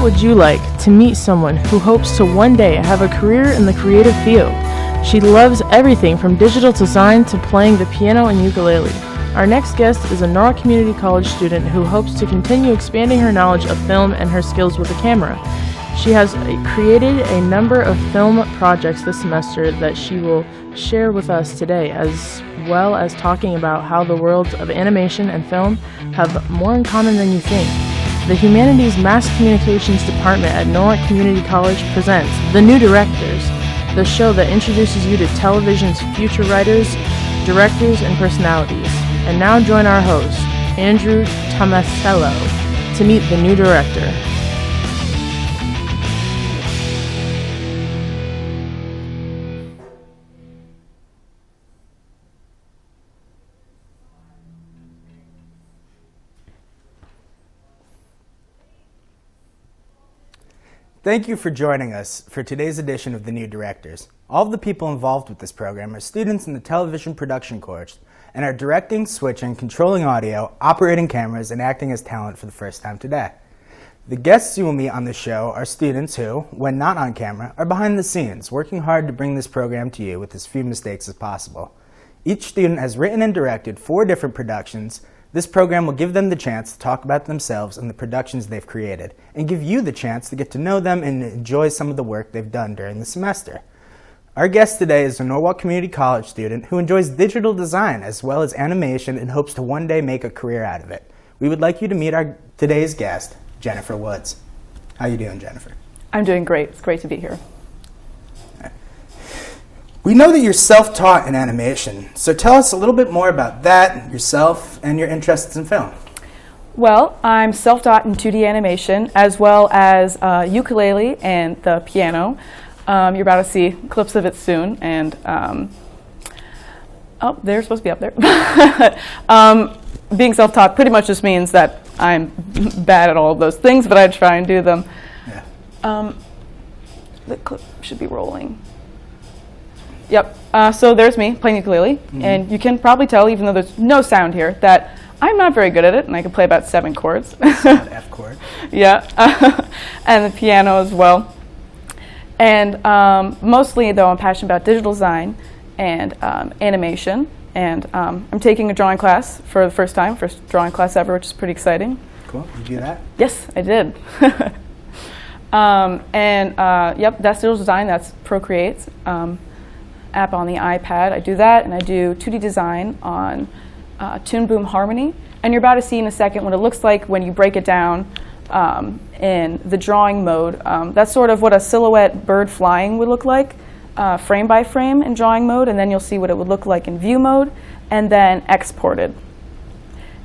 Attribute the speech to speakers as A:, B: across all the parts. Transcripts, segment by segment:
A: would you like to meet someone who hopes to one day have a career in the creative field? She loves everything from digital design to playing the piano and ukulele. Our next guest is a Norwalk Community College student who hopes to continue expanding her knowledge of film and her skills with a camera. She has created a number of film projects this semester that she will share with us today, as well as talking about how the worlds of animation and film have more in common than you think. The Humanities Mass Communications Department at Norwalk Community College presents The New Directors, the show that introduces you to television's future writers, directors, and personalities. And now join our host, Andrew Tomasello, to meet the new director.
B: Thank you for joining us for today's edition of The New Directors. All of the people involved with this program are students in the television production course and are directing, switching, controlling audio, operating cameras, and acting as talent for the first time today. The guests you will meet on the show are students who, when not on camera, are behind the scenes, working hard to bring this program to you with as few mistakes as possible. Each student has written and directed 4 different productions. This program will give them the chance to talk about themselves and the productions they've created, and give you the chance to get to know them and enjoy some of the work they've done during the semester. Our guest today is a Norwalk Community College student who enjoys digital design as well as animation and hopes to one day make a career out of it. We would like you to meet our today's guest, Jennifer Woods. How you doing, Jennifer?
C: I'm doing great. It's great to be here.
B: We know that you're self-taught in animation, so tell us a little bit more about that, yourself, and your interests in film.
C: Well, I'm self-taught in 2D animation, as well as ukulele and the piano. You're about to see clips of it soon, and oh, they're supposed to be up there. Being self-taught pretty much just means that I'm bad at all of those things, but I try and do them. Yeah. The clip should be rolling. Yep, so there's me playing ukulele, and you can probably tell, even though there's no sound here, that I'm not very good at it, and I can play about 7 chords.
B: An F chord.
C: Yeah, and the piano as well. And mostly, though, I'm passionate about digital design and animation, and I'm taking a drawing class for the first time, first drawing class ever, which is pretty exciting.
B: Cool, you do that?
C: Yes, I did. Yep, that's digital design, that's Procreate. App on the iPad. I do that, and I do 2D design on Toon Boom Harmony. And you're about to see in a second what it looks like when you break it down in the drawing mode. That's sort of what a silhouette bird flying would look like, frame by frame in drawing mode, and then you'll see what it would look like in view mode, and then exported.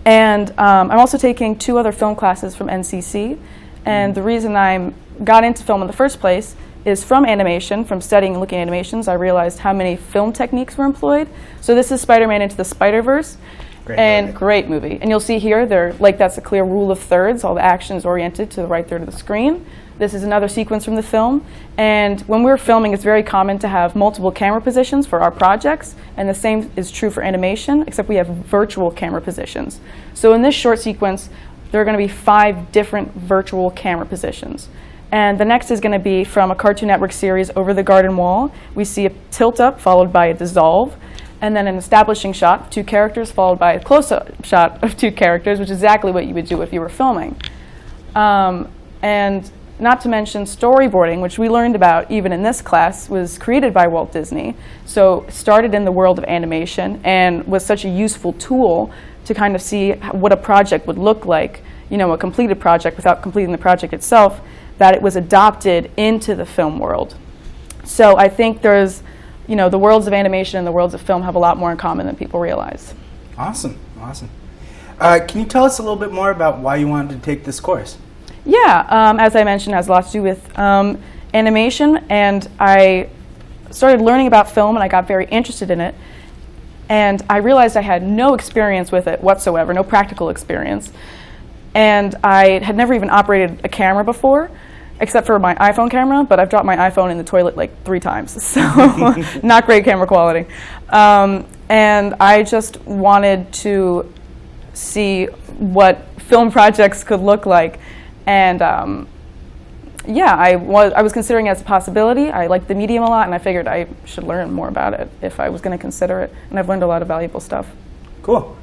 C: And I'm also taking 2 other film classes from NCC, and the reason I got into film in the first place is from animation, from studying and looking at animations. I realized how many film techniques were employed. So this is Spider-Man Into the Spider-Verse. Great movie. And you'll see here, that's a clear rule of thirds. All the action is oriented to the right third of the screen. This is another sequence from the film. And when we're filming, it's very common to have multiple camera positions for our projects. And the same is true for animation, except we have virtual camera positions. So in this short sequence, there are going to be 5 different virtual camera positions. And the next is going to be from a Cartoon Network series, Over the Garden Wall. We see a tilt up followed by a dissolve, and then an establishing shot of 2 characters followed by a close-up shot of 2 characters, which is exactly what you would do if you were filming. And not to mention storyboarding, which we learned about even in this class, was created by Walt Disney. So it started in the world of animation and was such a useful tool to kind of see what a project would look like, a completed project without completing the project itself, that it was adopted into the film world. So I think there's, the worlds of animation and the worlds of film have a lot more in common than people realize.
B: Awesome. Can you tell us a little bit more about why you wanted to take this course?
C: Yeah, as I mentioned, it has a lot to do with animation, and I started learning about film, and I got very interested in it. And I realized I had no experience with it whatsoever, no practical experience. And I had never even operated a camera before, except for my iPhone camera, but I've dropped my iPhone in the toilet like 3 times, so not great camera quality. And I just wanted to see what film projects could look like. And yeah, I was considering it as a possibility. I liked the medium a lot, and I figured I should learn more about it if I was going to consider it. And I've learned a lot of valuable stuff.
B: Cool.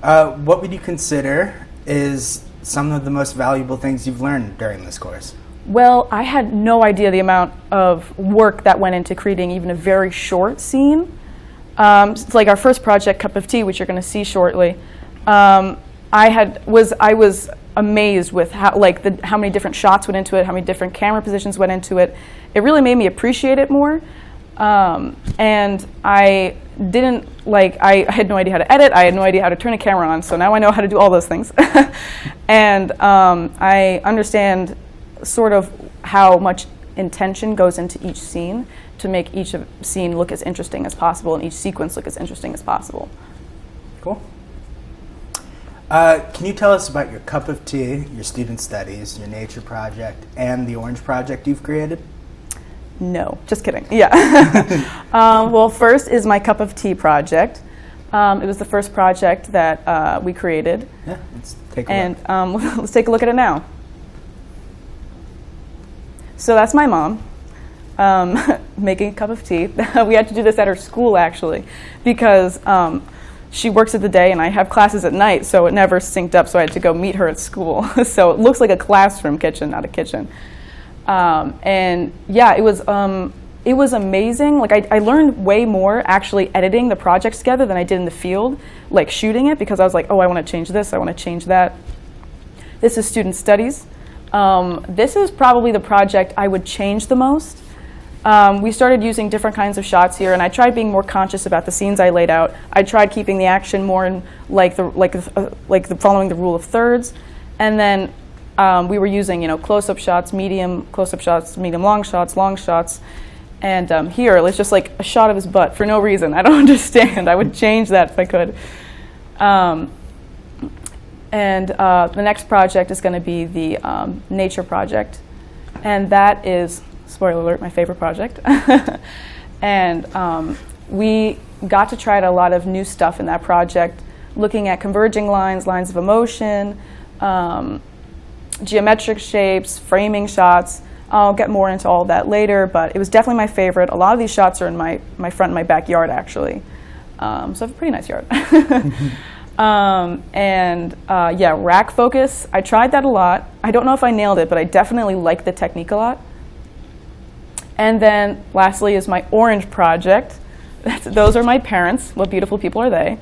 B: What would you consider is some of the most valuable things you've learned during this course?
C: Well, I had no idea the amount of work that went into creating even a very short scene. It's like our first project, Cup of Tea, which you're going to see shortly. I was amazed with how many different shots went into it, how many different camera positions went into it. It really made me appreciate it more. And I had no idea how to edit. I had no idea how to turn a camera on. So now I know how to do all those things. And I understand sort of how much intention goes into each scene to make each scene look as interesting as possible and each sequence look as interesting as possible.
B: Cool. Can you tell us about your Cup of Tea, your student studies, your nature project, and the orange project you've created?
C: No, just kidding. Yeah. Well, first is my Cup of Tea project. It was the first project that we created.
B: Yeah, let's take a look.
C: And let's take a look at it now. So that's my mom making a cup of tea. We had to do this at her school, actually, because she works at the day and I have classes at night, so it never synced up, so I had to go meet her at school. So it looks like a classroom kitchen, not a kitchen. And yeah, it was amazing. Like I learned way more actually editing the projects together than I did in the field, like shooting it, because I was like, oh, I want to change this, I want to change that. This is student studies. This is probably the project I would change the most. We started using different kinds of shots here, and I tried being more conscious about the scenes I laid out. I tried keeping the action more in following the rule of thirds, and then we were using close-up shots, medium long shots, and here it's just like a shot of his butt for no reason. I don't understand. I would change that if I could. And the next project is going to be the nature project, and that is, spoiler alert, my favorite project. And we got to try out a lot of new stuff in that project, looking at converging lines, lines of emotion, geometric shapes, framing shots. I'll get more into all that later, but it was definitely my favorite. A lot of these shots are in my front and my backyard, actually. So I have a pretty nice yard. Yeah, rack focus, I tried that a lot. I don't know if I nailed it, but I definitely like the technique a lot. And then lastly is my orange project. Those are my parents. What beautiful people are they?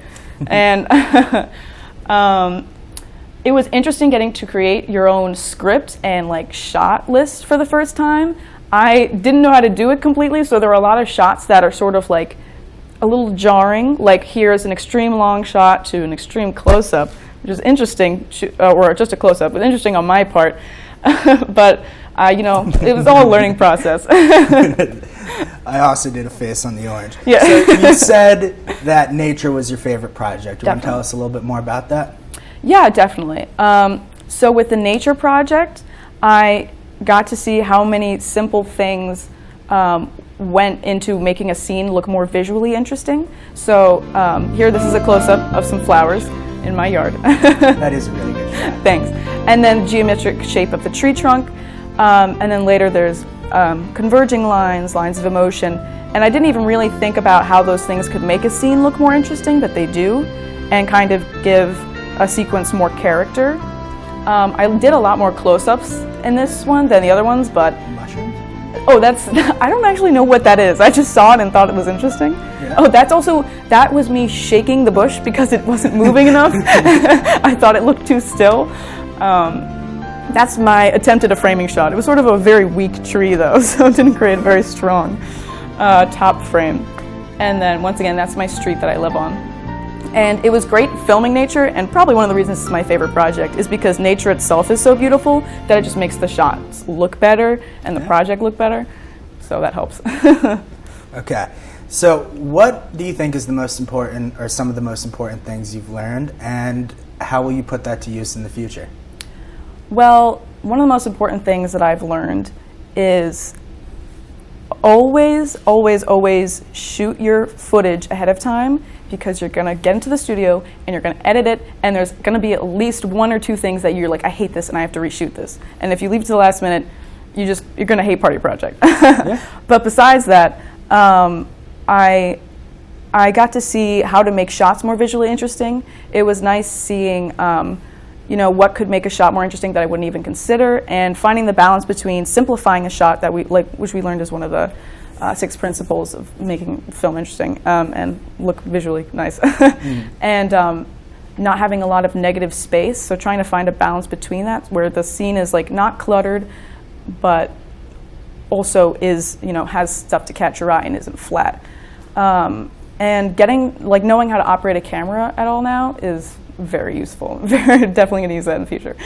C: And it was interesting getting to create your own script and like shot list for the first time. I didn't know how to do it completely, so there were a lot of shots that are sort of like a little jarring, like here's an extreme long shot to an extreme close-up, which is interesting, or just a close-up, but interesting on my part. But it was all a learning process.
B: I also did a face on the orange.
C: Yeah.
B: So you said that nature was your favorite project. Do you want to
C: Definitely.
B: tell us a little bit more about that?
C: Yeah, definitely. So with the nature project, I got to see how many simple things went into making a scene look more visually interesting. So here, this is a close-up of some flowers in my yard.
B: That is a really good shot.
C: Thanks. And then geometric shape of the tree trunk. And then later there's converging lines, lines of emotion. And I didn't even really think about how those things could make a scene look more interesting, but they do, and kind of give a sequence more character. I did a lot more close-ups in this one than the other ones, but
B: Mushrooms?
C: oh, I don't actually know what that is. I just saw it and thought it was interesting.
B: Yeah.
C: Oh, that was me shaking the bush because it wasn't moving enough. I thought it looked too still. That's my attempt at a framing shot. It was sort of a very weak tree though, so it didn't create a very strong top frame. And then once again, that's my street that I live on. And it was great filming nature, and probably one of the reasons it's my favorite project is because nature itself is so beautiful that it just makes the shots look better and the project look better. So that helps.
B: Okay. So what do you think is the most important, or some of the most important things you've learned, and how will you put that to use in the future?
C: Well, one of the most important things that I've learned is always, always, always shoot your footage ahead of time, because you're going to get into the studio and you're going to edit it, and there's going to be at least one or two things that you're like, I hate this and I have to reshoot this. And if you leave it to the last minute, you're going to hate part of your project.
B: Yeah.
C: But besides that, I got to see how to make shots more visually interesting. It was nice seeing, what could make a shot more interesting that I wouldn't even consider, and finding the balance between simplifying a shot which we learned is one of the 6 principles of making film interesting and look visually nice, and not having a lot of negative space. So trying to find a balance between that, where the scene is like not cluttered, but also is has stuff to catch your eye and isn't flat. And knowing how to operate a camera at all now is very useful. Definitely gonna use that in the future.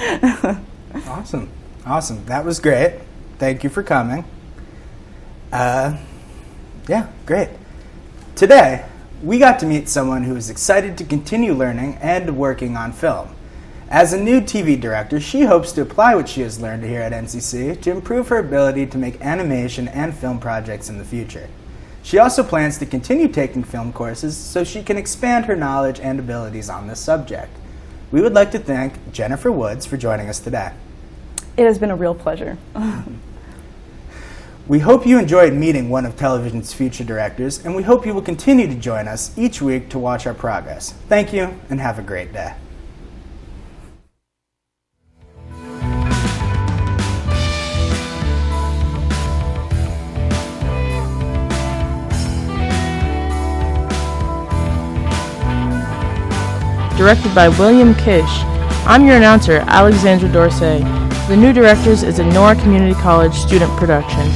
B: Awesome. That was great. Thank you for coming. Yeah, great. Today, we got to meet someone who is excited to continue learning and working on film. As a new TV director, she hopes to apply what she has learned here at NCC to improve her ability to make animation and film projects in the future. She also plans to continue taking film courses so she can expand her knowledge and abilities on this subject. We would like to thank Jennifer Woods for joining us today.
C: It has been a real pleasure.
B: We hope you enjoyed meeting one of television's future directors, and we hope you will continue to join us each week to watch our progress. Thank you, and have a great day.
A: Directed by William Kish. I'm your announcer, Alexandra Dorsey. The New Directors is a Nora Community College student production.